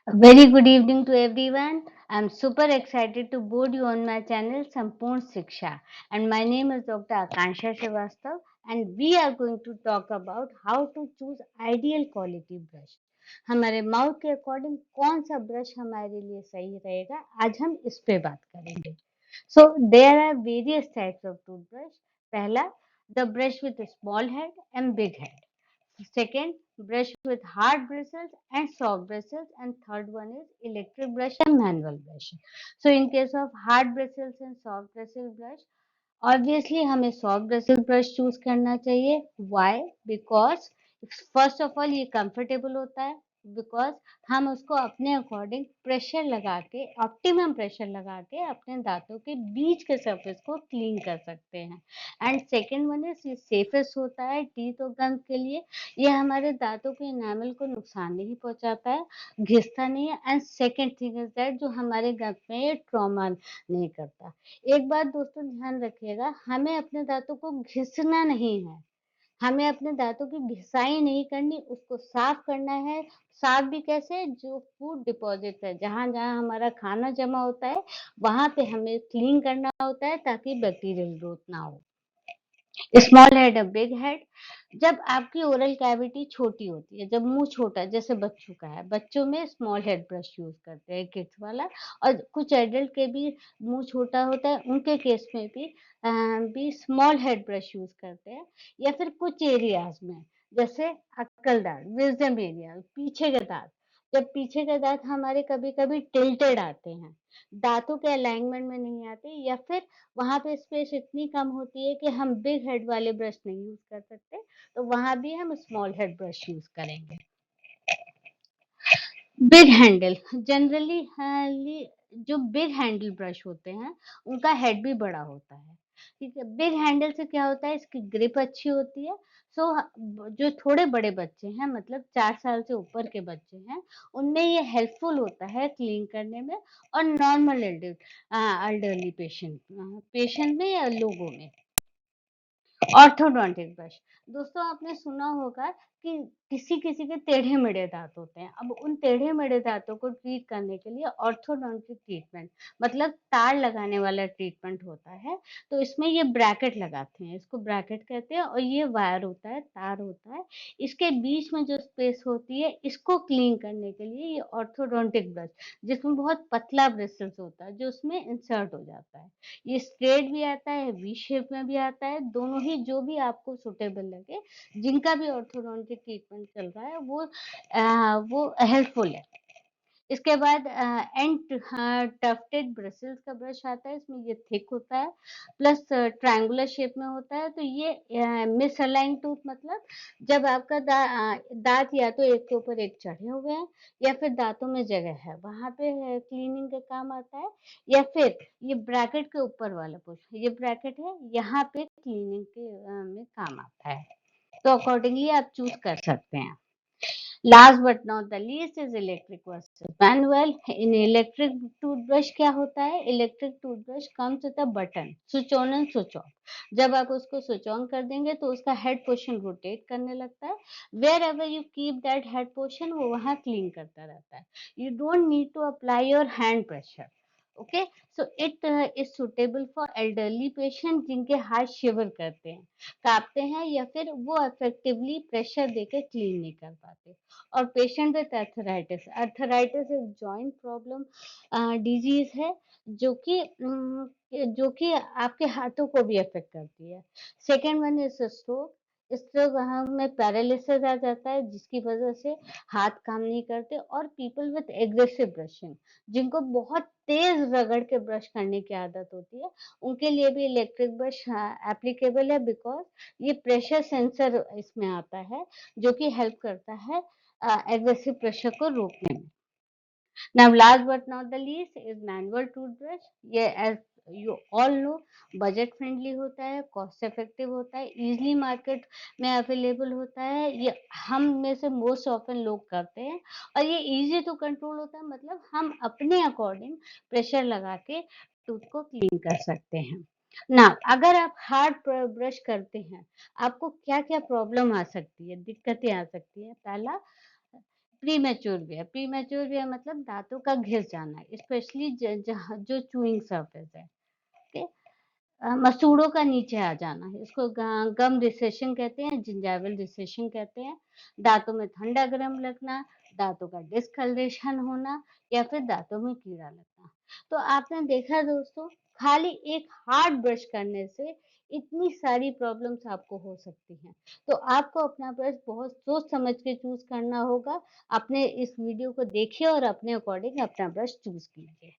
Very good evening to everyone. I'm super excited to board you on my channel Sampurn Shiksha, and my name is Dr. Akansha Srivastav, and we are going to talk about how to choose ideal quality brush. हमारे mouth के according कौन सा brush हमारे लिए सही रहेगा, आज हम इस पे बात करेंगे. So there are various types of toothbrush. पहला, the brush with small head and big head. Second, brush with hard bristles and soft bristles, and third one is electric brush and manual brush. So in case of hard bristles and soft bristle brush, obviously हमें soft bristle brush choose करना चाहिए. Why? Because first of all ये comfortable होता है, because हम उसको अपने according pressure लगा के, ऑप्टिमम प्रेशर लगा के अपने दांतों के बीच के सरफेस को क्लीन कर सकते हैं. एंड सेकेंड वन इज ये सेफेस्ट होता है टीथ और गम्स के लिए. ये हमारे दांतों के इनामल को नुकसान नहीं पहुंचाता है, घिसता नहीं है. And second thing is that जो हमारे गम्स में ये ट्रॉमा नहीं करता. एक बात दोस्तों ध्यान रखिएगा, हमें अपने दांतों को घिसना नहीं है, हमें अपने दांतों की घिसाई नहीं करनी, उसको साफ करना है. साफ भी कैसे? जो फूड डिपॉजिट है, जहां जहां हमारा खाना जमा होता है, वहां पे हमें क्लीन करना होता है ताकि बैक्टीरियल ग्रोथ ना हो. स्मॉल हेड और बिग हेड. जब आपकी ओरल कैविटी छोटी होती है, जब मुंह छोटा जैसे बच्चों का है, बच्चों में स्मॉल हेड ब्रश यूज करते हैं, किड्स वाला. और कुछ एडल्ट के भी मुंह छोटा होता है, उनके केस में भी स्मॉल हेड ब्रश यूज करते हैं. या फिर कुछ एरियाज में, जैसे अक्कल दांत, विजडम एरिया, पीछे के दांत. जब पीछे के दांत हमारे कभी कभी टिल्टेड आते हैं, दांतों के अलाइनमेंट में नहीं आते, या फिर वहां पे स्पेस इतनी कम होती है कि हम बिग हेड वाले ब्रश नहीं यूज कर सकते, तो वहां भी हम स्मॉल हेड ब्रश यूज करेंगे. बिग हैंडल जनरली जो बिग हैंडल ब्रश होते हैं उनका हेड भी बड़ा होता है. ठीक है, बिग हैंडल से क्या होता है, इसकी ग्रिप अच्छी होती है. सो जो थोड़े बड़े बच्चे हैं, मतलब 4 साल से ऊपर के बच्चे हैं, उनमें ये हेल्पफुल होता है क्लीन करने में. और नॉर्मल एल्डरली पेशेंट में या लोगों में. Orthodontic brush. दोस्तों आपने सुना होगा कि किसी किसी के टेढ़े मेढ़े दांत होते हैं. अब उन टेढ़े मेढ़े दांतों को ट्रीट करने के लिए ऑर्थोडोंटिक ट्रीटमेंट, मतलब तार लगाने वाला ट्रीटमेंट होता है. तो इसमें ये ब्रैकेट लगाते हैं, इसको ब्रैकेट कहते हैं. और ये वायर होता है, तार होता है, इसके बीच में जो स्पेस होती है, इसको क्लीन करने के लिए ये ऑर्थोडोंटिक ब्रश, जिसमें बहुत पतला ब्रिस्टल्स होता है, जो उसमें इंसर्ट हो जाता है. ये स्ट्रेट भी आता है, वी शेप में भी आता है, दोनों ही जो भी आपको सुटेबल लगे. जिनका भी ऑर्थोडोंटिक ट्रीटमेंट चल रहा है वो हेल्पफुल है. इसके बाद एंड टफ्टेड ब्रिसल्स का ब्रश आता है. इसमें ये थिक होता है, प्लस ट्रायंगुलर शेप में होता है. तो ये मिसअलाइन टूथ, मतलब जब आपका दांत या तो एक के ऊपर एक चढ़े हुए हैं, या फिर दांतों में जगह है, वहां पे क्लीनिंग का काम आता है. या फिर ये ब्रैकेट के ऊपर वाला पोर्शन, ये ब्रैकेट है, यहाँ पे क्लीनिंग के में काम आता है. तो अकॉर्डिंगली आप चूज कर सकते हैं. Last but not the least is electric versus manual. In electric toothbrush क्या होता है, electric toothbrush comes with a button, switch on and switch off. जब आप उसको स्विच ऑन कर देंगे तो उसका हेड पोर्शन रोटेट करने लगता है. Wherever you keep that head portion, वो वहां क्लीन करता रहता है. You don't need to apply your hand pressure. Okay, so it is suitable for elderly patient जिनके हाथ शिवर करते हैं, कांपते हैं, या फिर वो इफेक्टिवली प्रेशर देकर क्लीन नहीं कर पाते. और पेशेंट विद अर्थराइटिस, अर्थराइटिस एक जॉइंट प्रॉब्लम डिजीज है, जो कि आपके हाथों को भी अफेक्ट करती है. Second one is stroke. Stroke में पैरालिसिस आ जाता है, जिसकी वजह से हाथ काम नहीं करते. और पीपल विद एग्रेसिव ब्रशिंग, जिनको बहुत तेज रगड़ के ब्रश करने की आदत होती है, उनके लिए भी इलेक्ट्रिक ब्रश एप्लीकेबल है. बिकॉज ये प्रेशर सेंसर इसमें आता है, जो कि हेल्प करता है एग्रेसिव प्रेशर को रोकने में. Now, last but not the least is manual toothbrush. ये as you all know budget friendly होता है, कॉस्ट इफेक्टिव होता है, इजीली मार्केट में अवेलेबल होता है. ये हम में से मोस्ट ऑफन लोग करते हैं. और ये इजी टू कंट्रोल होता है, मतलब हम अपने अकॉर्डिंग प्रेशर लगा के टूथ को क्लीन कर सकते हैं. ना अगर आप हार्ड ब्रश करते हैं, आपको क्या क्या प्रॉब्लम आ सकती है, दिक्कतें आ सकती है. पहला, प्री मैच्योर वेयर मतलब दांतों का घिस जाना, स्पेशली जहाँ जो चूइंग सरफेस है, ओके। मसूड़ों का नीचे आ जाना है, इसको गम रिसेशन कहते हैं, जिंजाइवल रिसेशन कहते हैं। दांतों में ठंडा गर्म लगना, दांतों का डिस्कलरेशन होना, या फिर दांतों में कीड़ा लगना। तो आपने देखा दोस्तों, खाली एक हार्ड ब्रश करने से इतनी सारी प्रॉब्लम्स आपको हो सकती हैं। तो आपको अपना ब्रश बहुत सोच समझ के चूज करना होगा। अपने इस वीडियो को देखिए और अपने अकॉर्डिंग अपना ब्रश चूज कीजिए।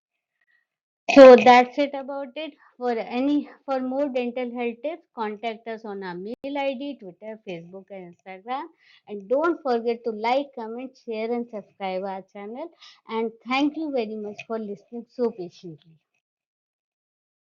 So that's it about it. For more dental health tips, contact us on our mail ID, Twitter, Facebook, and Instagram. And don't forget to like, comment, share, and subscribe our channel. And thank you very much for listening so patiently.